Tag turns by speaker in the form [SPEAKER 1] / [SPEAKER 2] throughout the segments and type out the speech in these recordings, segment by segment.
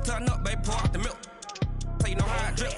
[SPEAKER 1] turn up, baby, pour out the milk. So you know how I drip.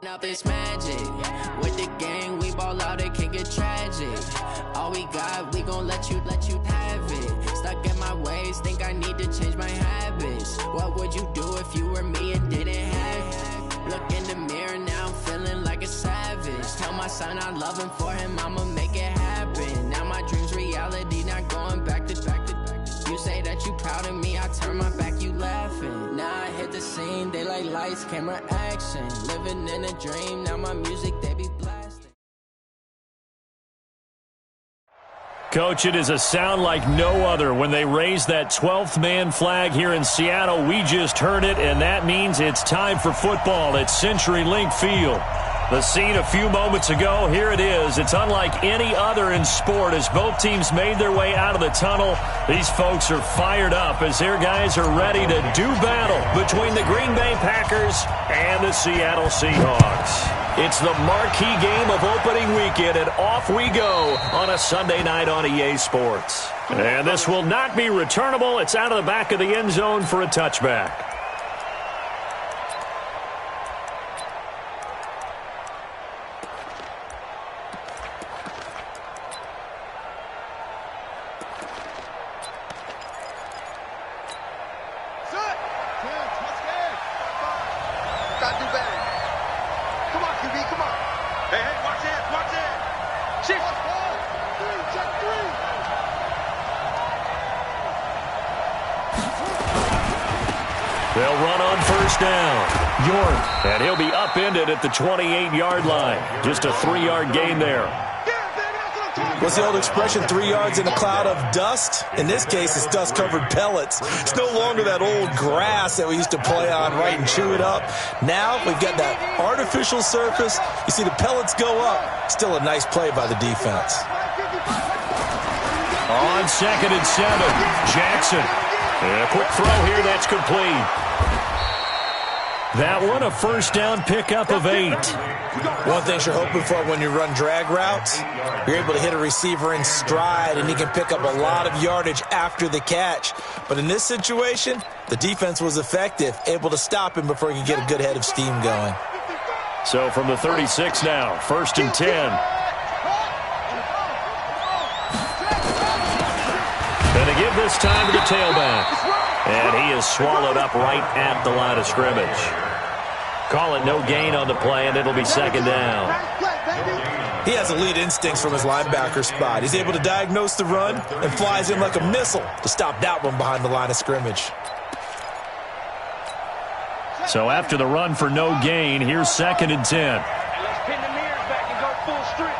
[SPEAKER 2] Up this magic with the gang, we ball out, it can get tragic. All we got, we gon' let you have it. Stuck in my ways, think I need to change my habits. What would you do if you were me and didn't have it? Look in the mirror, now I'm feeling like a savage. Tell my son I love him, for him I'ma make it happen. Now my dream's reality, not going back to. You say that you proud of me, I turn my back, you laughing. Now I hit the scene, they like lights, camera, action. Living in a dream, now my music, they be blasting.
[SPEAKER 3] Coach, it is a sound like no other when they raise that 12th man flag here in Seattle. We just heard it, and that means it's time for football at CenturyLink Field. The scene a few moments ago, here it is. It's unlike any other in sport as both teams made their way out of the tunnel. These folks are fired up as their guys are ready to do battle between the Green Bay Packers and the Seattle Seahawks. It's the marquee game of opening weekend, and off we go on a Sunday night on EA Sports. And this will not be returnable. It's out of the back of the end zone for a touchback. They'll run on first down. And he'll be upended at the 28-yard line. Just a 3-yard gain there.
[SPEAKER 4] What's the old expression, 3 yards in a cloud of dust? In this case, it's dust-covered pellets. It's no longer that old grass that we used to play on, right, and chew it up. Now we've got that artificial surface. You see the pellets go up. Still a nice play by the defense.
[SPEAKER 3] On 2nd and 7, Jackson. And a quick throw here that's complete. That one, a first down pickup of 8.
[SPEAKER 4] One thing you're hoping for when you run drag routes, you're able to hit a receiver in stride, and he can pick up a lot of yardage after the catch. But in this situation, the defense was effective, able to stop him before he could get a good head of steam going.
[SPEAKER 3] So from the 36 now, 1st and 10. And they give this time to the tailback. And he is swallowed up right at the line of scrimmage. Call it no gain on the play, and it'll be 2nd down.
[SPEAKER 4] He has elite instincts from his linebacker spot. He's able to diagnose the run and flies in like a missile to stop that one behind the line of scrimmage.
[SPEAKER 3] So after the run for no gain, here's 2nd and 10.
[SPEAKER 5] Let's pin the mirrors back and go full strip.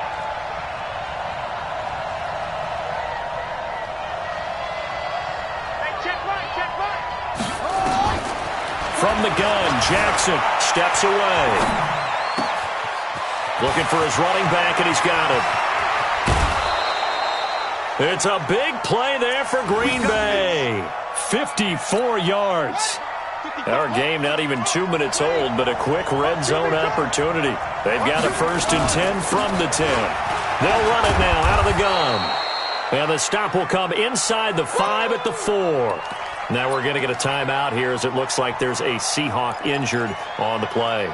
[SPEAKER 3] From the gun, Jackson steps away. Looking for his running back, and he's got it. It's a big play there for Green Bay. 54 yards. Our game not even 2 minutes old, but a quick red zone opportunity. They've got a 1st and 10 from the 10. They'll run it now out of the gun. And the stop will come inside the 5 at the 4. Now we're going to get a timeout here as it looks like there's a Seahawk injured on the play.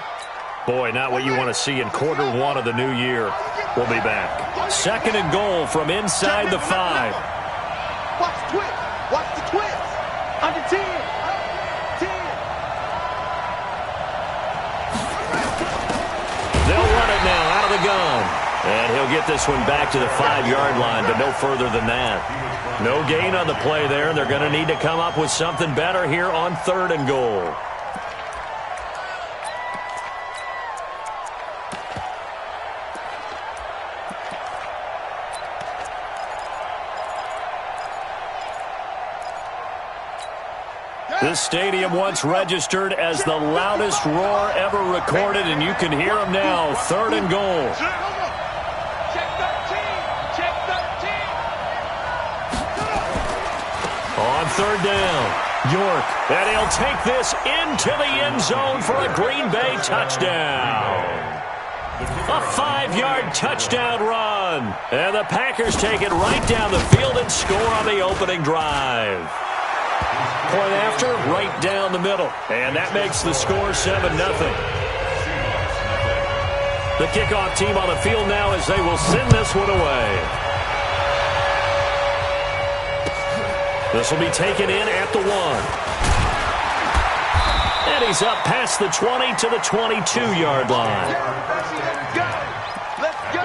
[SPEAKER 3] Boy, not what you want to see in quarter one of the new year. We'll be back. Second and goal from inside the 5.
[SPEAKER 5] Watch the twist. Watch the twist. Under 10. 10.
[SPEAKER 3] They'll run it now out of the gun. And he'll get this one back to the 5-yard line, but no further than that. No gain on the play there. They're going to need to come up with something better here on third and goal. This stadium once registered as the loudest roar ever recorded, and you can hear them now. Third and goal.
[SPEAKER 5] Check 13. Check 13.
[SPEAKER 3] On third down, York. And he'll take this into the end zone for a Green Bay touchdown. A 5-yard touchdown run. And the Packers take it right down the field and score on the opening drive. Point after, right down the middle. And that makes the score 7-0. The kickoff team on the field now as they will send this one away. This will be taken in at the 1. And he's up past the 20 to the 22-yard line.
[SPEAKER 5] Let's go.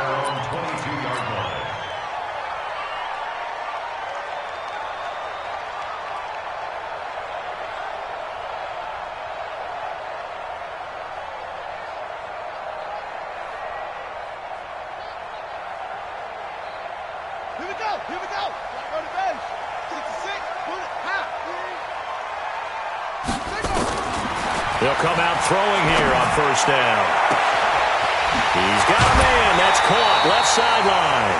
[SPEAKER 5] Here we go. Here we go. On the bench. 66. Put it high.
[SPEAKER 3] They'll come out throwing here on first down. He's got a man. That's caught. Left sideline.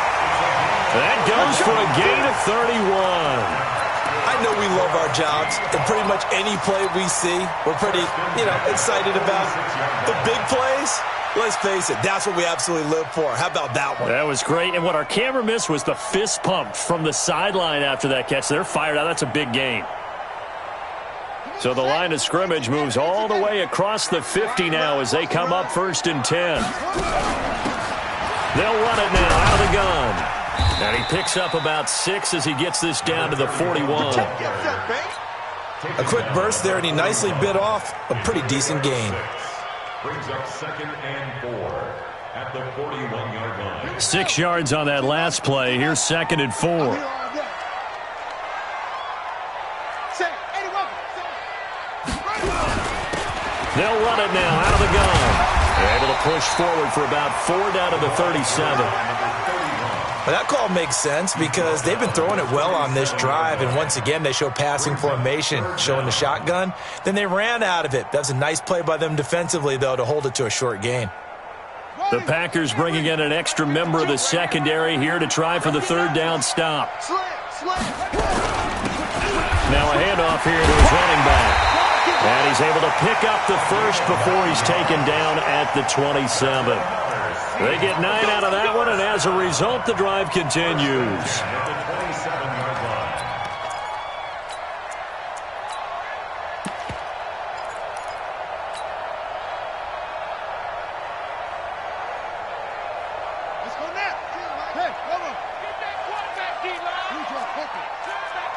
[SPEAKER 3] That goes for a gain of 31.
[SPEAKER 4] I know we love our jobs, and pretty much any play we see, we're pretty, excited about. The big plays, let's face it, that's what we absolutely live for. How about that one?
[SPEAKER 3] That was great. And what our camera missed was the fist pump from the sideline after that catch. They're fired out. That's a big gain. So the line of scrimmage moves all the way across the 50 now as they come up first and 10. They'll run it now out of the gun. And he picks up about 6 as he gets this down to the 41.
[SPEAKER 4] A quick burst there, and he nicely bit off a pretty decent gain.
[SPEAKER 6] Brings up second and 4 at the 41-yard line.
[SPEAKER 3] 6 yards on that last play. Here's second and 4. They'll run it now out of the gun. They're able to push forward for about 4 down to the 37.
[SPEAKER 4] Well, that call makes sense because they've been throwing it well on this drive, and once again they show passing formation, showing the shotgun. Then they ran out of it. That's a nice play by them defensively, though, to hold it to a short gain.
[SPEAKER 3] The Packers bringing in an extra member of the secondary here to try for the third down stop. Now a handoff here to his running back. And he's able to pick up the first before he's taken down at the 27. They get 9 out of that one, and as a result, the drive continues.
[SPEAKER 5] Let's go now. Hey, come on. Get that quarterback, D-line. Quarterback,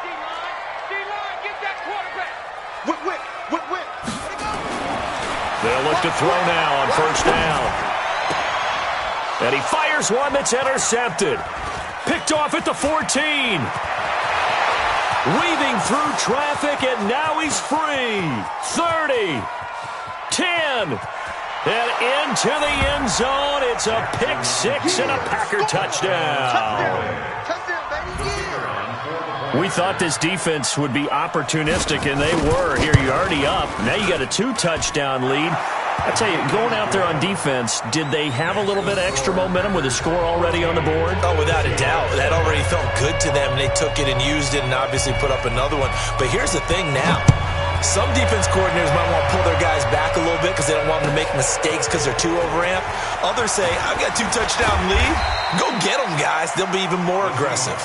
[SPEAKER 5] D-line. D-line, get that quarterback. Whip.
[SPEAKER 3] They'll look to throw now on first down. And he fires one that's intercepted. Picked off at the 14. Weaving through traffic, and now he's free. 30. 10. And into the end zone. It's a pick 6 and a Packer touchdown. We thought this defense would be opportunistic, and they were. Here, you're already up. Now you got a 2-touchdown lead. I tell you, going out there on defense, did they have a little bit of extra momentum with a score already on the board?
[SPEAKER 4] Oh, without a doubt. That already felt good to them. They took it and used it and obviously put up another one. But here's the thing now. Some defense coordinators might want to pull their guys back a little bit because they don't want them to make mistakes because they're too overamped. Others say, I've got 2-touchdown lead. Go get them, guys. They'll be even more aggressive.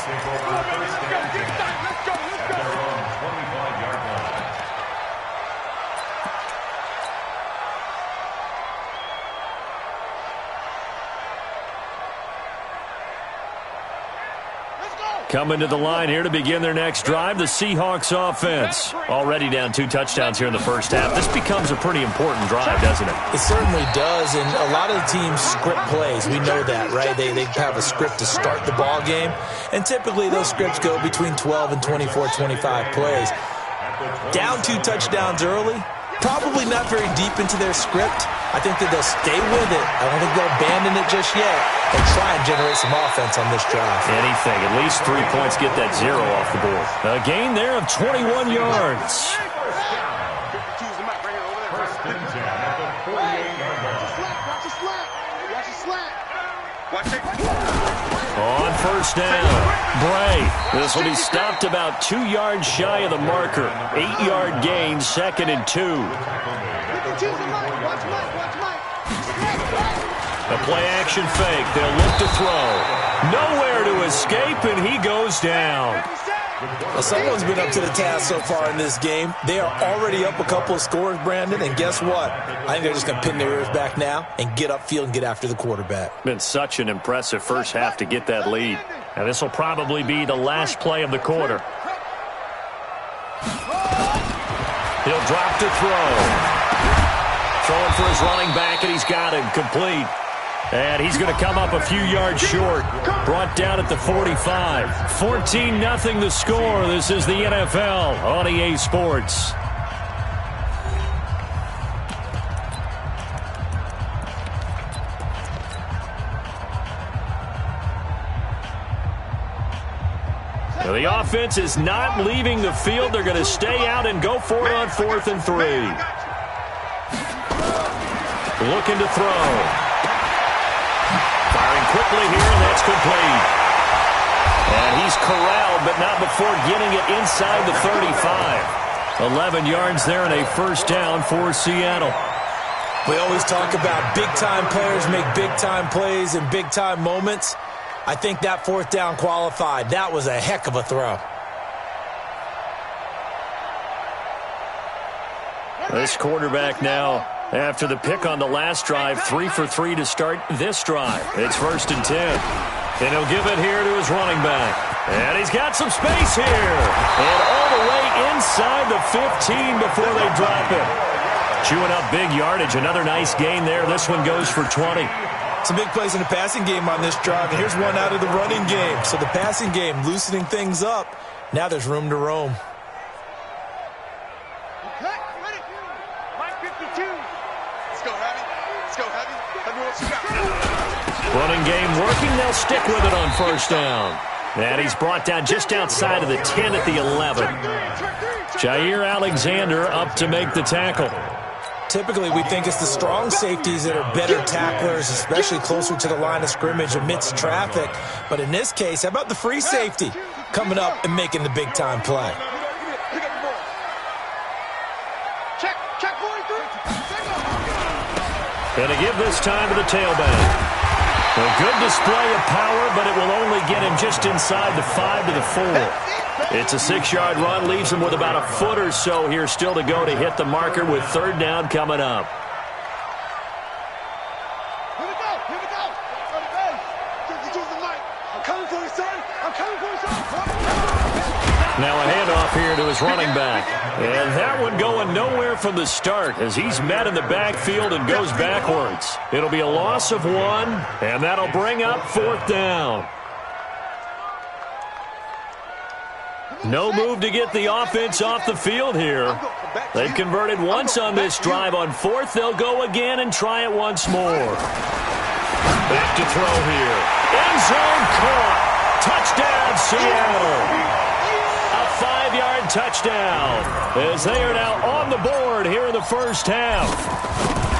[SPEAKER 3] Coming to the line here to begin their next drive, the Seahawks offense. Already down 2 touchdowns here in the first half. This becomes a pretty important drive, doesn't it?
[SPEAKER 4] It certainly does, and a lot of the teams script plays. We know that, right? They have a script to start the ball game, and typically those scripts go between 12 and 24, 25 plays. Down 2 touchdowns early, probably not very deep into their script. I think that they'll stay with it. I don't think they'll abandon it just yet and try and generate some offense on this drive.
[SPEAKER 3] Anything. At least 3 points, get that 0 off the board. A gain there of 21 yards. On first down, Bray. This will be stopped about 2 yards shy of the marker. 8-yard gain, 2nd and 2. A play-action fake. They'll look to throw. Nowhere to escape, and he goes down.
[SPEAKER 4] Well, someone's been up to the task so far in this game. They are already up a couple of scores, Brandon, and guess what? I think they're just going to pin their ears back now and get upfield and get after the quarterback.
[SPEAKER 3] Been such an impressive first half to get that lead. And this will probably be the last play of the quarter. He'll drop to throw. Throwing for his running back, and he's got him complete. And he's going to come up a few yards short. Brought down at the 45. 14-0 the score. This is the NFL on EA Sports. Now the offense is not leaving the field. They're going to stay out and go for it on 4th and 3. Looking to throw. Firing quickly here, and that's complete. And he's corralled, but not before getting it inside the 35. 11 yards there and a first down for Seattle.
[SPEAKER 4] We always talk about big-time players make big-time plays in big-time moments. I think that 4th down qualified. That was a heck of a throw.
[SPEAKER 3] This quarterback now, after the pick on the last drive, 3 for 3 to start this drive. It's 1st and 10. And he'll give it here to his running back. And he's got some space here. And all the way inside the 15 before they drop it. Chewing up big yardage. Another nice gain there. This one goes for 20.
[SPEAKER 4] Some big plays in the passing game on this drive. And here's one out of the running game. So the passing game loosening things up. Now there's room to roam.
[SPEAKER 3] Running game working. They'll stick with it on first down. And he's brought down just outside of the 10 at the 11. Jair Alexander up to make the tackle.
[SPEAKER 4] Typically, we think it's the strong safeties that are better tacklers, especially closer to the line of scrimmage amidst traffic. But in this case, how about the free safety coming up and making the big-time play?
[SPEAKER 3] Going to give this time to the tailback. A good display of power, but it will only get him just inside the 5 to the 4. It's a 6-yard run, leaves him with about a foot or so here still to go to hit the marker with 3rd down coming up.
[SPEAKER 5] Here we go. I'm coming for you, son.
[SPEAKER 3] Now a handoff here to his running back. And that one going nowhere from the start as he's met in the backfield and goes backwards. It'll be a loss of 1, and that'll bring up 4th down. No move to get the offense off the field here. They've converted once on this drive. On 4th, they'll go again and try it once more. Back to throw here. End zone caught. Touchdown, Seattle. A 5-yard touchdown as they are now on the board here in the first half.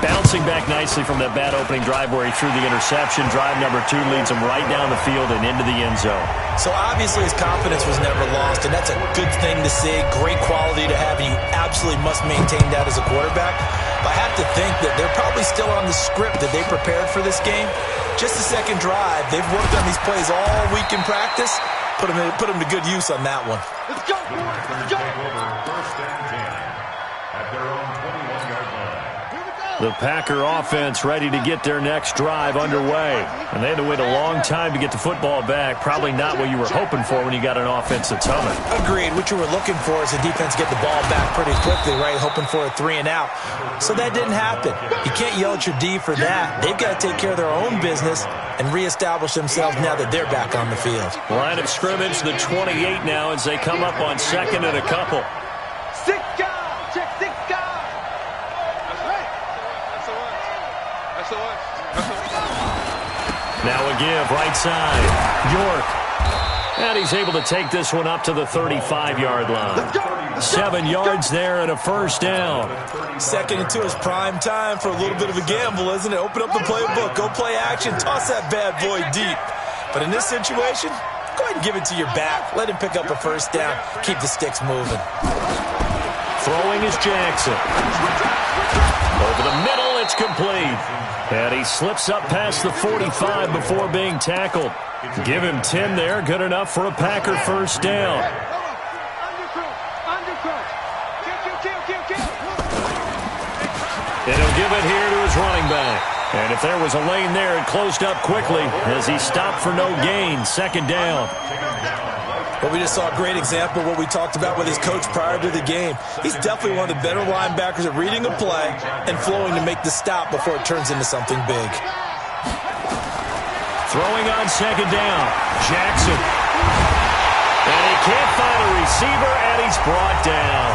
[SPEAKER 3] Bouncing back nicely from that bad opening drive where he threw the interception. Drive number 2 leads him right down the field and into the end zone.
[SPEAKER 4] So obviously his confidence was never lost, and that's a good thing to see. Great quality to have, and you absolutely must maintain that as a quarterback. But I have to think that they're probably still on the script that they prepared for this game. Just the second drive. They've worked on these plays all week in practice. Put them to good use on that one.
[SPEAKER 5] Let's go. Let's go.
[SPEAKER 6] 1st and 10 at their own 21-yard line.
[SPEAKER 5] Here we go.
[SPEAKER 3] The Packer offense ready to get their next drive underway. And they had to wait a long time to get the football back. Probably not what you were hoping for when you got an offense that's humming.
[SPEAKER 4] Agreed. What you were looking for is the defense get the ball back pretty quickly, right? Hoping for a 3 and out. So that didn't happen. You can't yell at your D for that. They've got to take care of their own business and reestablish themselves now that they're back on the field.
[SPEAKER 3] Line of scrimmage, the 28 now as they come up on 2nd and a couple.
[SPEAKER 5] 6 guys. Check 6 guys. That's right. That's the one.
[SPEAKER 3] Now a give, right side. York. And he's able to take this one up to the 35-yard line. 7 yards there and a first down.
[SPEAKER 4] 2nd and 2 is prime time for a little bit of a gamble, isn't it? Open up the playbook, go play action, toss that bad boy deep. But in this situation, go ahead and give it to your back. Let him pick up a first down. Keep the sticks moving.
[SPEAKER 3] Throwing is Jackson. Over the middle, it's complete. And he slips up past the 45 before being tackled. Give him 10 there. Good enough for a Packer first down. And he'll give it here to his running back. And if there was a lane there, it closed up quickly as he stopped for no gain. 2nd down.
[SPEAKER 4] Well, we just saw a great example of what we talked about with his coach prior to the game. He's definitely one of the better linebackers at reading a play and flowing to make the stop before it turns into something big.
[SPEAKER 3] Throwing on 2nd down. Jackson. And he can't find a receiver, and he's brought down.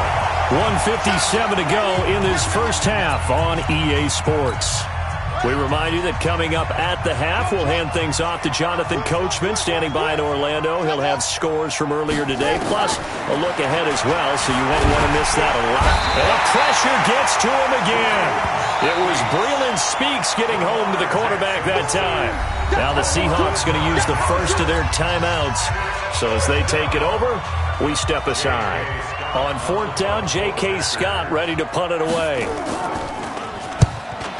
[SPEAKER 3] 1:57 to go in this first half on EA Sports. We remind you that coming up at the half, we'll hand things off to Jonathan Coachman, standing by in Orlando. He'll have scores from earlier today, plus a look ahead as well, so you won't want to miss that a lot. And the pressure gets to him again. It was Breland Speaks getting home to the quarterback that time. Now the Seahawks going to use the first of their timeouts. So as they take it over, we step aside. On 4th down, J.K. Scott ready to punt it away.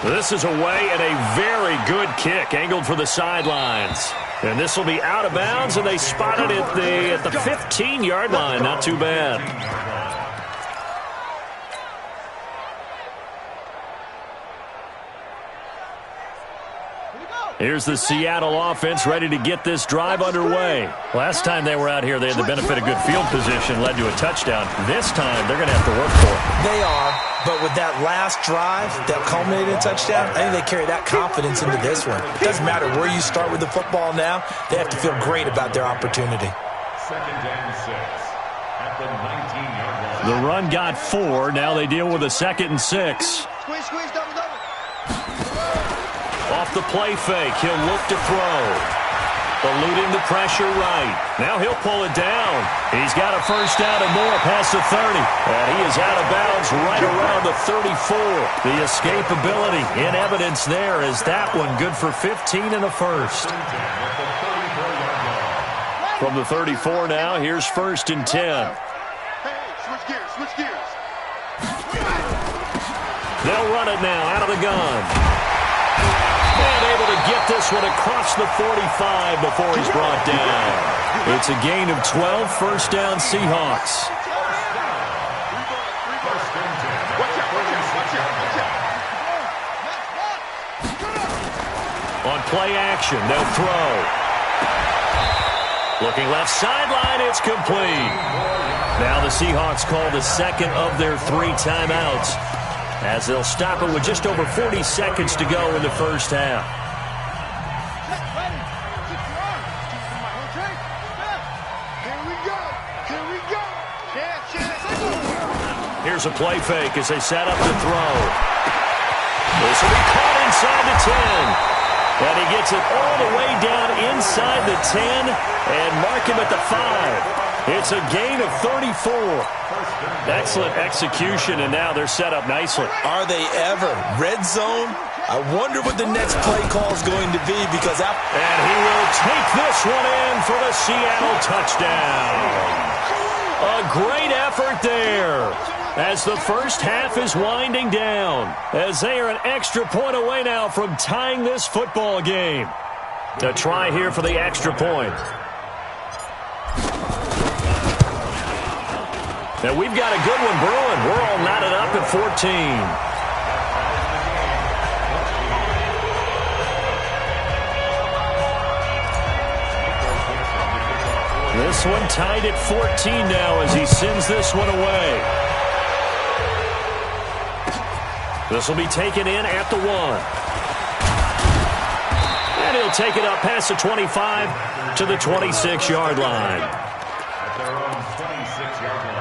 [SPEAKER 3] This is away and a very good kick, angled for the sidelines. And this will be out of bounds, and they spot it at the 15-yard line. Not too bad. Here's the Seattle offense ready to get this drive underway. Last time they were out here, they had the benefit of good field position, led to a touchdown. This time, they're going to have to work for it.
[SPEAKER 4] They are, but with that last drive that culminated in a touchdown, I think they carry that confidence into this one. It doesn't matter where you start with the football now. They have to feel great about their opportunity.
[SPEAKER 6] 2nd and 6 at the 19-yard line.
[SPEAKER 3] The run got 4. Now they deal with a 2nd and 6.
[SPEAKER 5] Squeeze, double.
[SPEAKER 3] Off the play fake, he'll look to throw. Eluding the pressure right. Now he'll pull it down. He's got a first down and more past the 30. And he is out of bounds right around the 34. The escapability in evidence there is that one good for 15 and a first. From the 34 now, here's 1st and 10.
[SPEAKER 5] Hey, switch gears.
[SPEAKER 3] They'll run it now out of the gun. And able to get this one across the 45 before he's brought down. It's a gain of 12, first down Seahawks. On play action, they'll throw. Looking left sideline, it's complete. Now the Seahawks call the 2nd of their 3 timeouts, as they'll stop it with just over 40 seconds to go in the first half. Here's a play fake as they set up to throw. This will be caught inside the 10. And he gets it all the way down inside the 10 and mark him at the 5. It's a gain of 34. Excellent execution, and now they're set up nicely.
[SPEAKER 4] Are they ever? Red zone? I wonder what the next play call is going to be, because that...
[SPEAKER 3] And he will take this one in for the Seattle touchdown. A great effort there as the first half is winding down, as they are an extra point away now from tying this football game. A try here for the extra point. Now we've got a good one brewing. We're all knotted up at 14. This one tied at 14 now as he sends this one away. This will be taken in at the 1. And he'll take it up past the 25 to the 26-yard line.
[SPEAKER 6] At their own 26-yard line.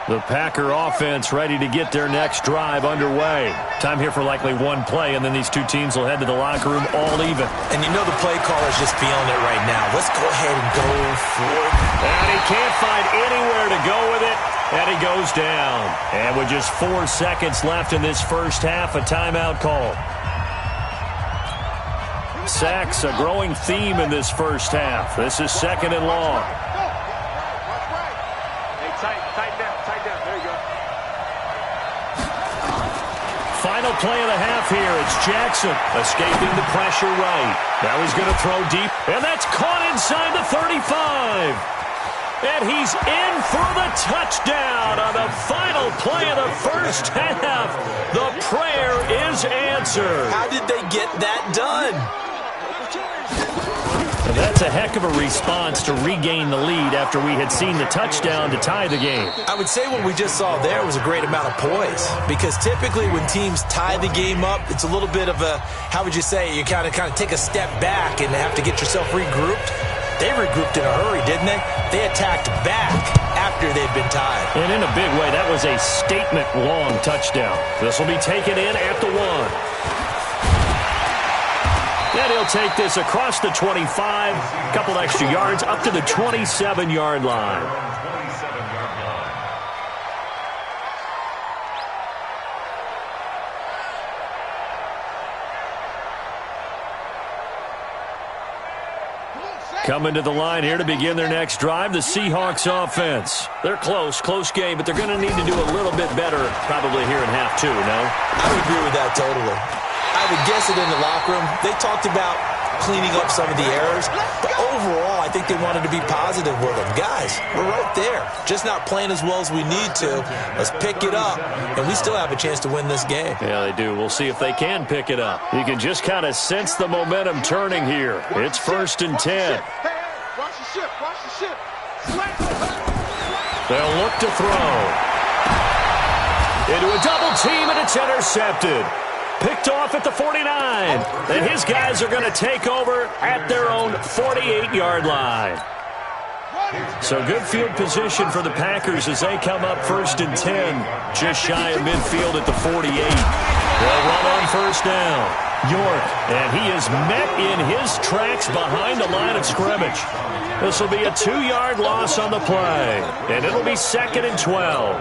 [SPEAKER 3] The Packer offense ready to get their next drive underway. Time here for likely one play, and then these two teams will head to the locker room all even.
[SPEAKER 4] And you know the play caller's just feeling it right now. Let's go ahead and go for it.
[SPEAKER 3] And he can't find anywhere to go with it, and he goes down. And with just 4 seconds left in this first half, a timeout call. Sacks, a growing theme in this first half. This is 2nd and long. Final play of the half here. It's Jackson escaping the pressure right. Now he's going to throw deep, and that's caught inside the 35. And he's in for the touchdown on the final play of the first half. The prayer is answered.
[SPEAKER 4] How did they get that done?
[SPEAKER 3] And that's a heck of a response to regain the lead after we had seen the touchdown to tie the game.
[SPEAKER 4] I would say what we just saw there was a great amount of poise, because typically when teams tie the game up, it's a little bit of a, how would you say, you kind of take a step back and have to get yourself regrouped. They regrouped in a hurry, didn't they? They attacked back after they'd been tied.
[SPEAKER 3] And in a big way, that was a statement-long touchdown. This will be taken in at the 1. And he'll take this across the 25, a couple extra yards, up to the 27-yard line. Coming to the line here to begin their next drive, the Seahawks offense. They're close game, but they're going to need to do a little bit better probably here in half 2, no?
[SPEAKER 4] I would agree with that totally. I would guess it in the locker room. They talked about cleaning up some of the errors, but overall, I think they wanted to be positive with them. Guys, we're right there. Just not playing as well as we need to. Let's pick it up, and we still have a chance to win this game.
[SPEAKER 3] Yeah, they do. We'll see if they can pick it up. You can just kind of sense the momentum turning here. It's 1st and 10.
[SPEAKER 5] Watch the ship. Watch the ship.
[SPEAKER 3] They'll look to throw. Into a double team, and it's intercepted. Picked off at the 49. And his guys are going to take over at their own 48-yard line. So good field position for the Packers as they come up 1st and 10. Just shy of midfield at the 48. They'll run on 1st down. York, and he is met in his tracks behind the line of scrimmage. This will be a 2-yard loss on the play. And it'll be 2nd and 12.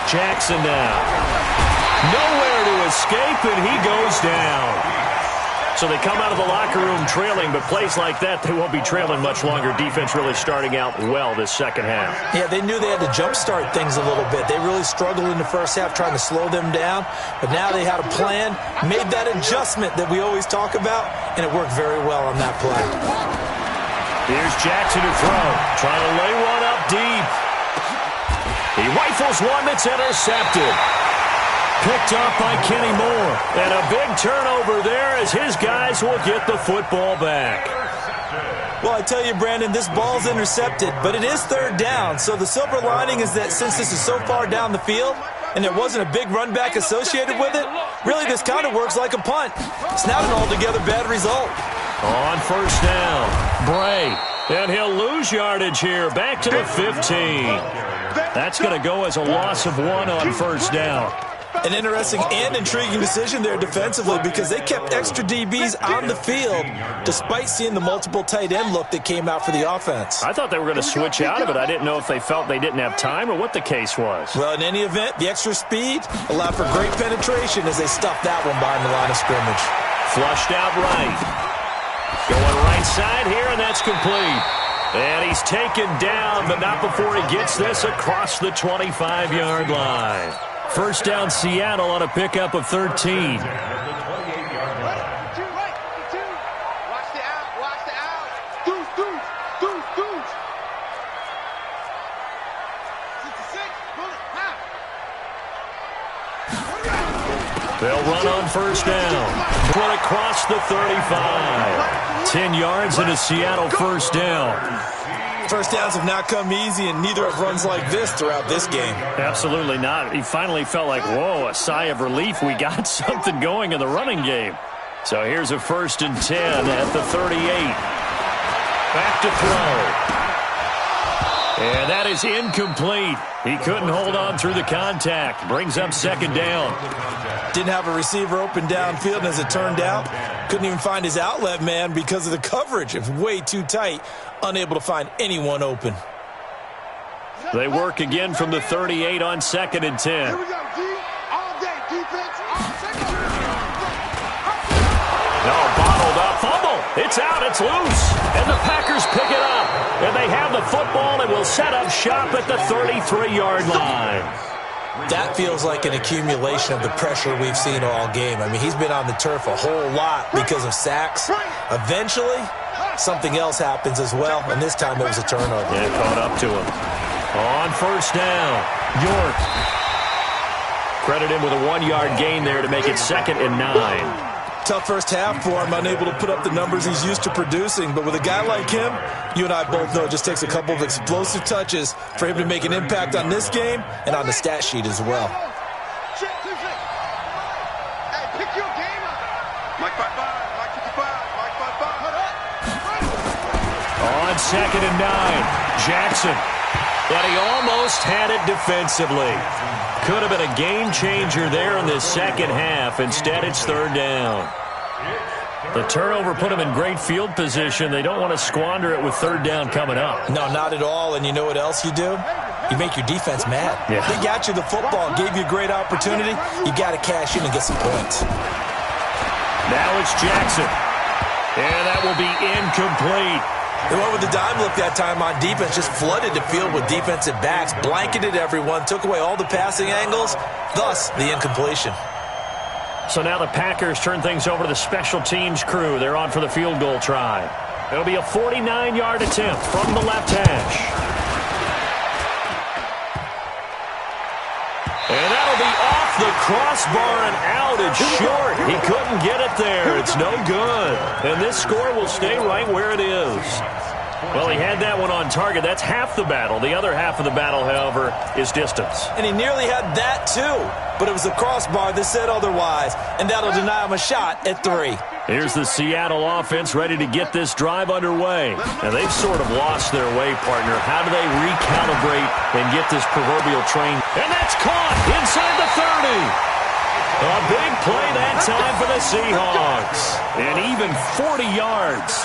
[SPEAKER 3] Jackson now. Nowhere to escape, and he goes down. So they come out of the locker room trailing, but plays like that, they won't be trailing much longer. Defense really starting out well this second half.
[SPEAKER 4] Yeah, they knew they had to jumpstart things a little bit. They really struggled in the first half trying to slow them down, but now they had a plan, made that adjustment that we always talk about, and it worked very well on that play.
[SPEAKER 3] Here's Jackson to throw, trying to lay one up deep. He rifles one that's intercepted. Picked off by Kenny Moore. And a big turnover there as his guys will get the football back.
[SPEAKER 4] Well, I tell you, Brandon, this ball's intercepted, but it is 3rd down. So the silver lining is that since this is so far down the field and there wasn't a big run back associated with it, really this kind of works like a punt. It's not an altogether bad result.
[SPEAKER 3] On 1st down, Bray. And he'll lose yardage here, back to the 15. That's going to go as a loss of 1 on 1st down.
[SPEAKER 4] An interesting and intriguing decision there defensively, because they kept extra DBs on the field despite seeing the multiple tight end look that came out for the offense.
[SPEAKER 3] I thought they were going to switch out of it. I didn't know if they felt they didn't have time or what the case was.
[SPEAKER 4] Well, in any event, the extra speed allowed for great penetration as they stuffed that one behind the line of scrimmage.
[SPEAKER 3] Flushed out right. Going right side here, and that's complete. And he's taken down, but not before he gets this across the 25-yard line. 1st down Seattle on a pickup of 13. They'll run on first down. Put across the 35. 10 yards and a Seattle first down.
[SPEAKER 4] First downs have not come easy, and neither have runs like this throughout this game.
[SPEAKER 3] Absolutely not. He finally felt like, whoa, a sigh of relief. We got something going in the running game. So here's a 1st and 10 at the 38. Back to throw. And that is incomplete. He couldn't hold on through the contact. Brings up 2nd down.
[SPEAKER 4] Didn't have a receiver open downfield, and as it turned out, couldn't even find his outlet man because of the coverage. It was way too tight, unable to find anyone open.
[SPEAKER 3] They work again from the 38 on 2nd and 10.
[SPEAKER 5] Here we go, D. All day defense.
[SPEAKER 3] No, bottled up. Fumble. It's out. It's loose. And the Packers pick it up. And they have the football and will set up shop at the 33-yard line.
[SPEAKER 4] That feels like an accumulation of the pressure we've seen all game. I mean, he's been on the turf a whole lot because of sacks. Eventually, something else happens as well, and this time it was a turnover.
[SPEAKER 3] Yeah, caught up to him. On first down, York. Credit him with a 1-yard gain there to make it 2nd and 9.
[SPEAKER 4] Tough first half for him, unable to put up the numbers he's used to producing. But with a guy like him, you and I both know it just takes a couple of explosive touches for him to make an impact on this game and on the stat sheet as well.
[SPEAKER 5] Hey, pick your game up. Mike 55, Mike 55, Mike 55.
[SPEAKER 3] On 2nd and 9, Jackson. But he almost had it defensively. Could have been a game changer there in this second half. Instead, it's 3rd down. The turnover put him in great field position. They don't want to squander it with 3rd down coming up.
[SPEAKER 4] No, not at all. And you know what else you do? You make your defense mad.
[SPEAKER 3] Yeah.
[SPEAKER 4] They got you the football, gave you a great opportunity. You got to cash in and get some points.
[SPEAKER 3] Now it's Jackson. And that will be incomplete.
[SPEAKER 4] They went with the dime look that time on defense, just flooded the field with defensive backs, blanketed everyone, took away all the passing angles, thus the incompletion.
[SPEAKER 3] So now the Packers turn things over to the special teams crew. They're on for the field goal try. It'll be a 49-yard attempt from the left hash. And that'll be off the crossbar and out. It's short. He couldn't get it there. It's no good. And this score will stay right where it is. Well, he had that one on target. That's half the battle. The other half of the battle, however, is distance.
[SPEAKER 4] And he nearly had that, too. But it was the crossbar that said otherwise, and that'll deny him a shot at 3.
[SPEAKER 3] Here's the Seattle offense ready to get this drive underway. Now, they've sort of lost their way, partner. How do they recalibrate and get this proverbial train? And that's caught inside the 30. A big play that time for the Seahawks. And even 40 yards.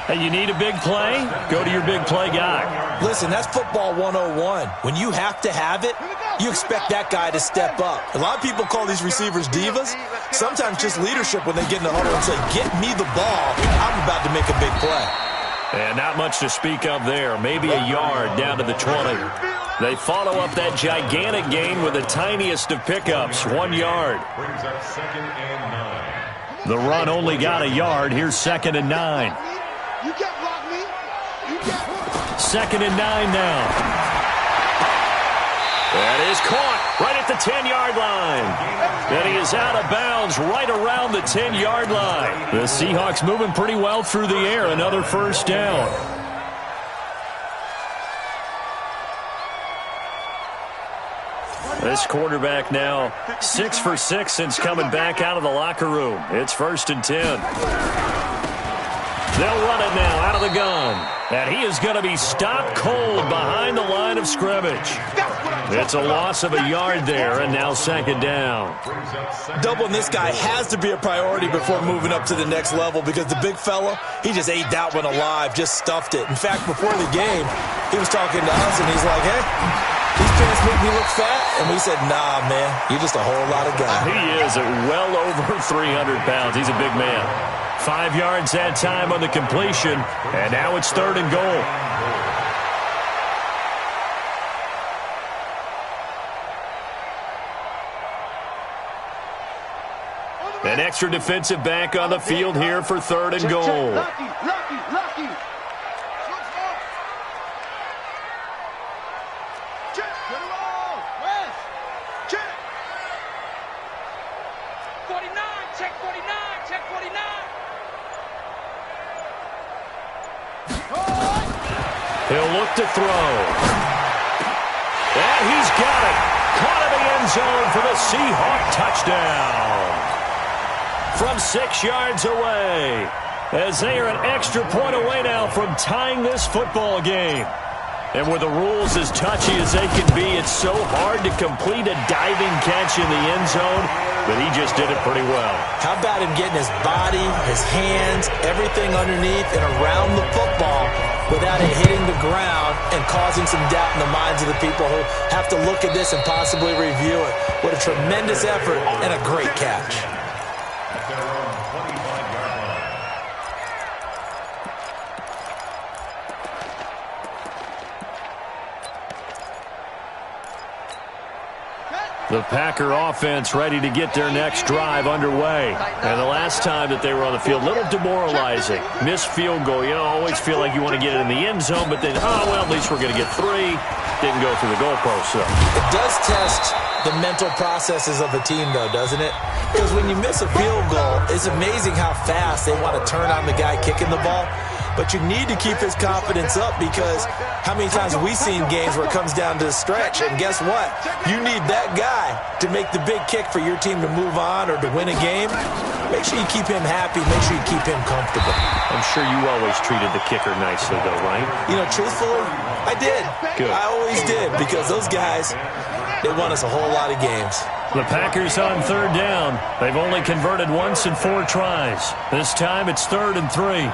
[SPEAKER 3] Hey, you need a big play? Go to your big play guy.
[SPEAKER 4] Listen, that's football 101. When you have to have it, you expect that guy to step up. A lot of people call these receivers divas. Sometimes just leadership when they get in the huddle and say, get me the ball. I'm about to make a big play.
[SPEAKER 3] And not much to speak of there. Maybe a yard down to the 20. They follow up that gigantic gain with the tiniest of pickups, 1 yard.
[SPEAKER 6] Brings up 2nd and 9.
[SPEAKER 3] The run only got a yard. Here's 2nd and 9.
[SPEAKER 5] You can't block me. You can't.
[SPEAKER 3] 2nd and 9 now. That is caught right at the 10-yard line. And he is out of bounds right around the 10-yard line. The Seahawks moving pretty well through the air. Another first down. This quarterback now 6 for 6 since coming back out of the locker room. It's 1st and 10. They'll run it now out of the gun. And he is going to be stopped cold behind the line of scrimmage. It's a loss of a yard there, and now 2nd down.
[SPEAKER 4] Doubling this guy has to be a priority before moving up to the next level because the big fella, he just ate that one alive, just stuffed it. In fact, before the game, he was talking to us, and he's like, hey, these pants make me look fat. And we said, nah, man, you're just a whole lot of guy.
[SPEAKER 3] He is at well over 300 pounds. He's a big man. 5 yards that time on the completion, and now it's 3rd and goal. An extra defensive back on the field here for 3rd and goal.
[SPEAKER 5] Lucky. Check. Get along. West. Check.
[SPEAKER 3] to throw. And he's got it. Caught in the end zone for the Seahawk touchdown. From 6 yards away, as they are an extra point away now from tying this football game. And with the rules as touchy as they can be, it's so hard to complete a diving catch in the end zone, but he just did it pretty well.
[SPEAKER 4] How about him getting his body, his hands, everything underneath and around the football without it hitting the ground and causing some doubt in the minds of the people who have to look at this and possibly review it. What a tremendous effort and a great catch.
[SPEAKER 3] The Packer offense ready to get their next drive underway. And the last time that they were on the field, a little demoralizing. Missed field goal. You know, always feel like you want to get it in the end zone, but then, oh, well, at least we're going to get 3. Didn't go through the goalpost, though.
[SPEAKER 4] It does test the mental processes of a team, though, doesn't it? Because when you miss a field goal, it's amazing how fast they want to turn on the guy kicking the ball. But you need to keep his confidence up, because how many times have we seen games where it comes down to the stretch, and guess what? You need that guy to make the big kick for your team to move on or to win a game. Make sure you keep him happy. Make sure you keep him comfortable.
[SPEAKER 3] I'm sure you always treated the kicker nicely, though, right?
[SPEAKER 4] You know, truthfully, I did.
[SPEAKER 3] Good.
[SPEAKER 4] I always did, because those guys, they won us a whole lot of games.
[SPEAKER 3] The Packers on 3rd down. They've only converted once in 4 tries. This time it's 3rd and 3.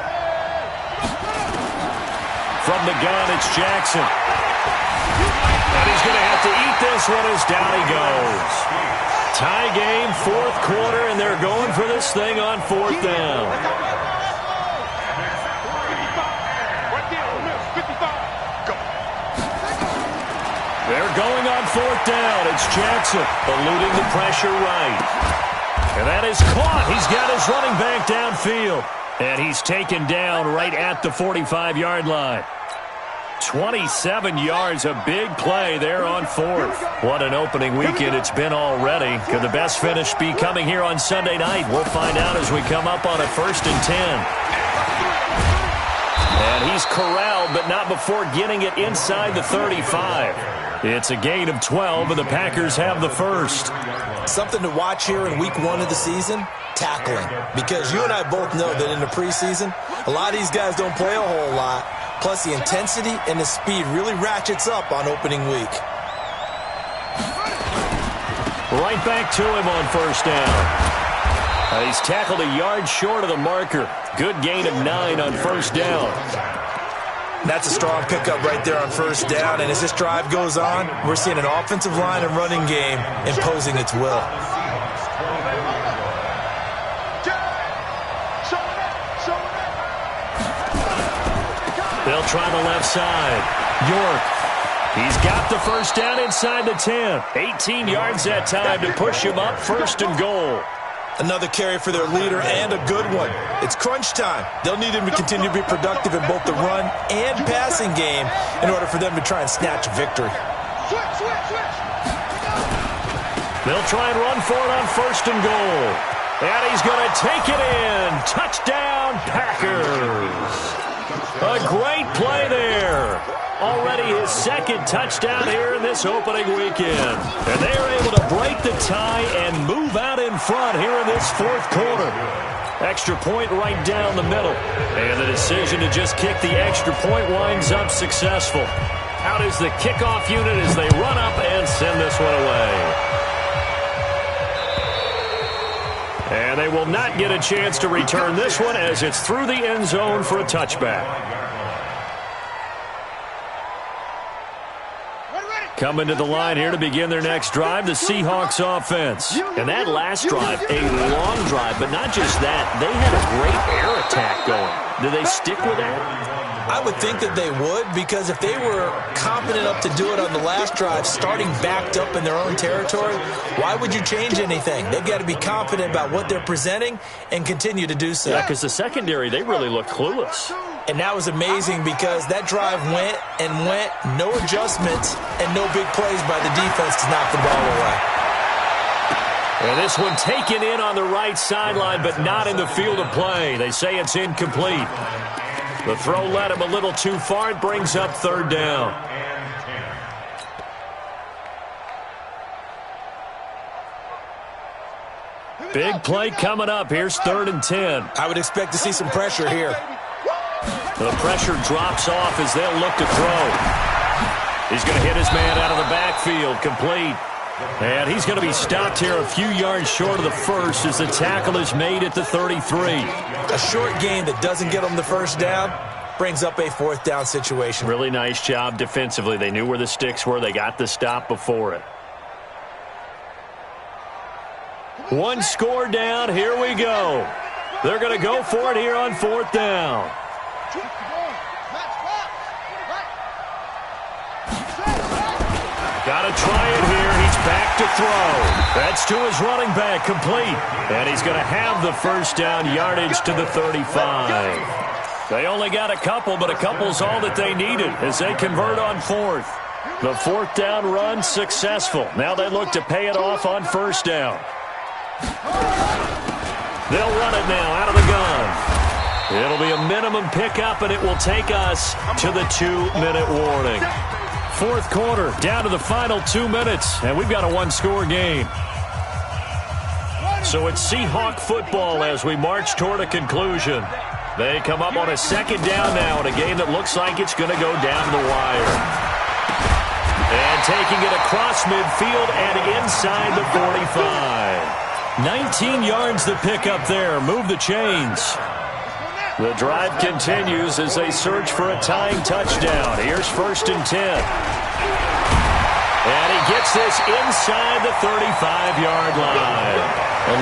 [SPEAKER 3] From the gun, it's Jackson. And he's going to have to eat this one as down he goes. Tie game, 4th quarter, and they're going for this thing on 4th down. They're going on 4th down. It's Jackson eluding the pressure right. And that is caught. He's got his running back downfield. And he's taken down right at the 45-yard line. 27 yards, a big play there on 4th. What an opening weekend it's been already. Could the best finish be coming here on Sunday night? We'll find out as we come up on a 1st and 10. And he's corralled, but not before getting it inside the 35. It's a gain of 12, and the Packers have the first.
[SPEAKER 4] Something to watch here in week 1 of the season, tackling. Because you and I both know that in the preseason, a lot of these guys don't play a whole lot. Plus, the intensity and the speed really ratchets up on opening week.
[SPEAKER 3] Right back to him on 1st down. He's tackled a yard short of the marker. Good gain of 9 on 1st down.
[SPEAKER 4] That's a strong pickup right there on 1st down. And as this drive goes on, we're seeing an offensive line and running game imposing its will.
[SPEAKER 3] They'll try the left side. York. He's got the 1st down inside the 10. 18 yards that time to push him up 1st and goal.
[SPEAKER 4] Another carry for their leader, and a good one. It's crunch time. They'll need him to continue to be productive in both the run and passing game in order for them to try and snatch a victory.
[SPEAKER 3] They'll try and run for it on 1st and goal. And he's going to take it in. Touchdown, Packers. A great play there. Already his 2nd touchdown here in this opening weekend. And they are able to break the tie and move out in front here in this 4th quarter. Extra point right down the middle. And the decision to just kick the extra point winds up successful. Out is the kickoff unit as they run up and send this one away. And they will not get a chance to return this one as it's through the end zone for a touchback. Coming to the line here to begin their next drive, the Seahawks offense. And that last drive, a long drive, but not just that. They had a great air attack going. Do they stick with that?
[SPEAKER 4] I would think that they would, because if they were confident enough to do it on the last drive, starting backed up in their own territory, why would you change anything? They've got to be confident about what they're presenting and continue to do so.
[SPEAKER 3] Yeah, because the secondary, they really look clueless.
[SPEAKER 4] And that was amazing because that drive went and went, no adjustments and no big plays by the defense to knock the ball away.
[SPEAKER 3] And this one taken in on the right sideline, but not in the field of play. They say it's incomplete. The throw led him a little too far. It brings up third down. Big play coming up. Here's 3rd and 10.
[SPEAKER 4] I would expect to see some pressure here.
[SPEAKER 3] The pressure drops off as they'll look to throw. He's going to hit his man out of the backfield. Complete. And he's going to be stopped here a few yards short of the first as the tackle is made at the 33.
[SPEAKER 4] A short gain that doesn't get him the first down brings up a 4th down situation.
[SPEAKER 3] Really nice job defensively. They knew where the sticks were. They got the stop before it. One score down. Here we go. They're going to go for it here on 4th down. Got to try it here. He's back to throw. That's to his running back, complete. And he's going to have the first down, yardage to the 35. They only got a couple, but a couple's all that they needed as they convert on 4th. The 4th down run successful. Now they look to pay it off on 1st down. They'll run it now out of the gun. It'll be a minimum pickup, and it will take us to the 2-minute warning. 4th quarter, down to the final 2 minutes, and we've got a 1-score game. So it's Seahawk football as we march toward a conclusion. They come up on a 2nd down now in a game that looks like it's going to go down to the wire. And taking it across midfield and inside the 45. 19 yards the pickup there. Move the chains. The drive continues as they search for a tying touchdown. Here's 1st and 10. And he gets this inside the 35-yard line.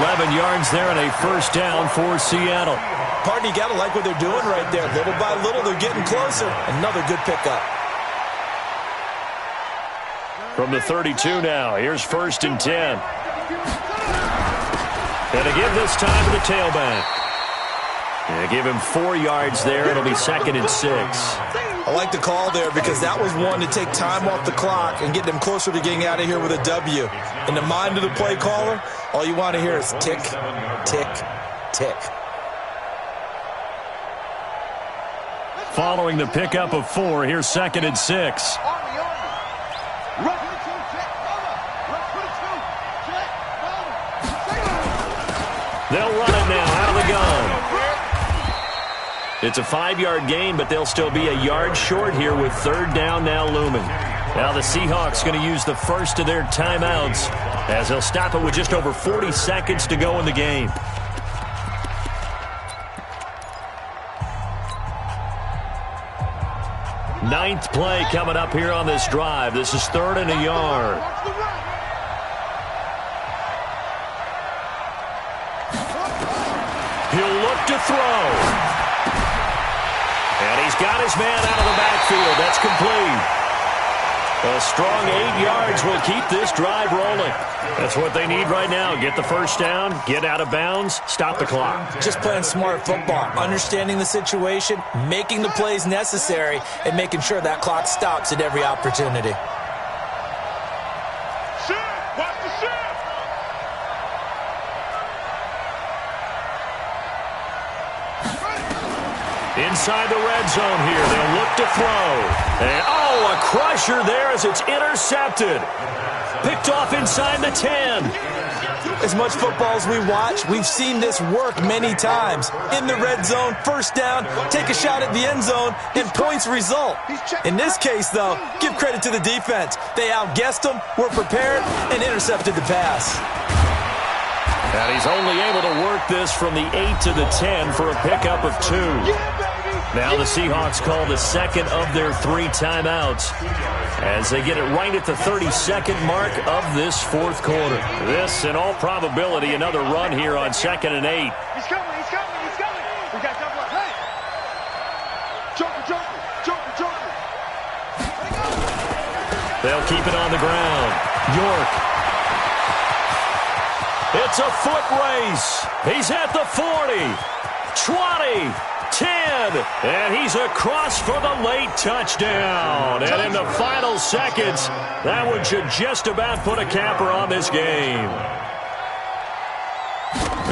[SPEAKER 3] 11 yards there and a 1st down for Seattle.
[SPEAKER 4] Pardon, you got to like what they're doing right there. Little by little, they're getting closer. Another good pickup.
[SPEAKER 3] From the 32 now, here's 1st and 10. And to give this time to the tailback. And give him 4 yards there. It'll be 2nd and 6.
[SPEAKER 4] I like the call there because that was one to take time off the clock and get them closer to getting out of here with a W. In the mind of the play caller, all you want to hear is tick, tick, tick.
[SPEAKER 3] Following the pickup of 4, here's 2nd and 6. They'll run it now out of the gun. It's a 5-yard gain, but they'll still be a yard short here with 3rd down now looming. Now the Seahawks going to use the first of their timeouts as they'll stop it with just over 40 seconds to go in the game. Ninth play coming up here on this drive. This is 3rd and a yard. He'll look to throw. And he's got his man out of the backfield. That's complete. A strong 8 yards will keep this drive rolling. That's what they need right now. Get the first down, get out of bounds, stop the clock.
[SPEAKER 4] Just playing smart football, understanding the situation, making the plays necessary, and making sure that clock stops at every opportunity.
[SPEAKER 5] Watch the shift.
[SPEAKER 3] Inside the red zone here, they'll look to throw. And, oh, a crusher there as it's intercepted. Picked off inside the 10.
[SPEAKER 4] As much football as we watch, we've seen this work many times. In the red zone, first down, take a shot at the end zone, and points result. In this case, though, give credit to the defense. They outguessed them, were prepared, and intercepted the pass.
[SPEAKER 3] And he's only able to work this from the 8 to the 10 for a pickup of 2. Now the Seahawks call the second of their 3 timeouts as they get it right at the 32nd mark of this 4th quarter. This, in all probability, another run here on 2nd and 8.
[SPEAKER 5] He's coming, he's coming, he's coming. We got double up. Hey! Joker.
[SPEAKER 3] They'll keep it on the ground. York. It's a foot race. He's at the 40, 20, 10, and he's across for the late touchdown. And in the final seconds, that one should just about put a capper on this game.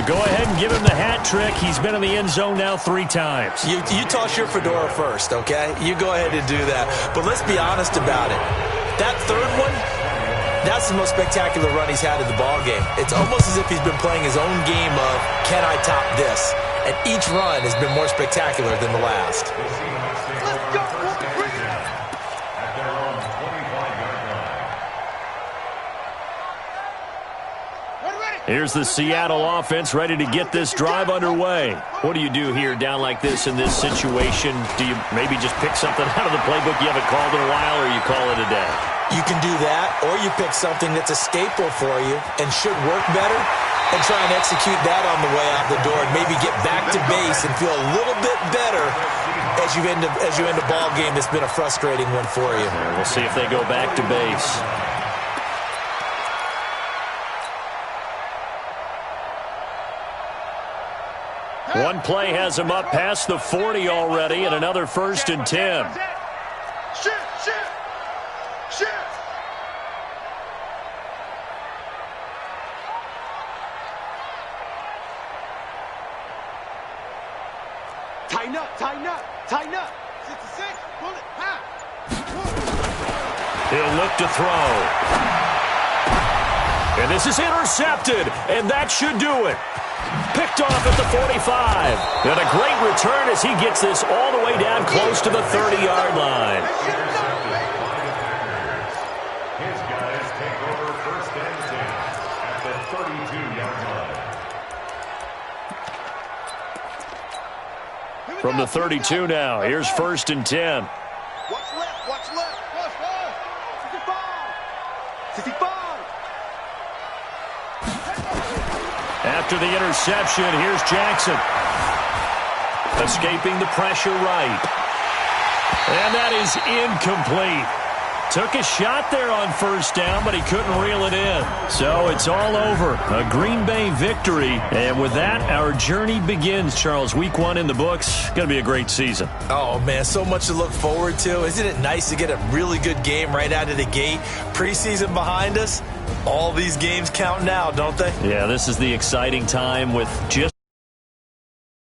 [SPEAKER 3] Go ahead and give him the hat trick. He's been in the end zone now 3 times.
[SPEAKER 4] You toss your fedora first, okay? You go ahead and do that. But let's be honest about it. That third one, that's the most spectacular run he's had in the ballgame. It's almost as if he's been playing his own game of, can I top this? And each run has been more spectacular than the last.
[SPEAKER 5] Let's go.
[SPEAKER 6] At their own 25-yard line.
[SPEAKER 3] Here's the Seattle offense ready to get this drive underway. What do you do here down like this in this situation? Do you maybe just pick something out of the playbook you haven't called in a while, or you call it a day?
[SPEAKER 4] You can do that, or you pick something that's a staple for you and should work better and try and execute that on the way out the door and maybe get back to base and feel a little bit better as you end a ball game that's been a frustrating one for you.
[SPEAKER 3] We'll see if they go back to base. One play has him up past the 40 already, and another 1st and 10.
[SPEAKER 5] Shoot. Tighten up. 66, pull it, half.
[SPEAKER 3] He'll look to throw. And this is intercepted, and that should do it. Picked off at the 45. And a great return as he gets this all the way down close to the 30-yard line.
[SPEAKER 6] His guys take over 1st and 10 at the 32-yard line.
[SPEAKER 3] From the 32 now, here's 1st and 10.
[SPEAKER 5] Watch left. 65.
[SPEAKER 3] After the interception, here's Jackson. Escaping the pressure right. And that is incomplete. Took a shot there on 1st down, but he couldn't reel it in. So it's all over. A Green Bay victory. And with that, our journey begins, Charles. Week 1 in the books. Going to be a great season.
[SPEAKER 4] Oh, man, so much to look forward to. Isn't it nice to get a really good game right out of the gate? Preseason behind us. All these games count now, don't they?
[SPEAKER 3] Yeah, this is the exciting time with just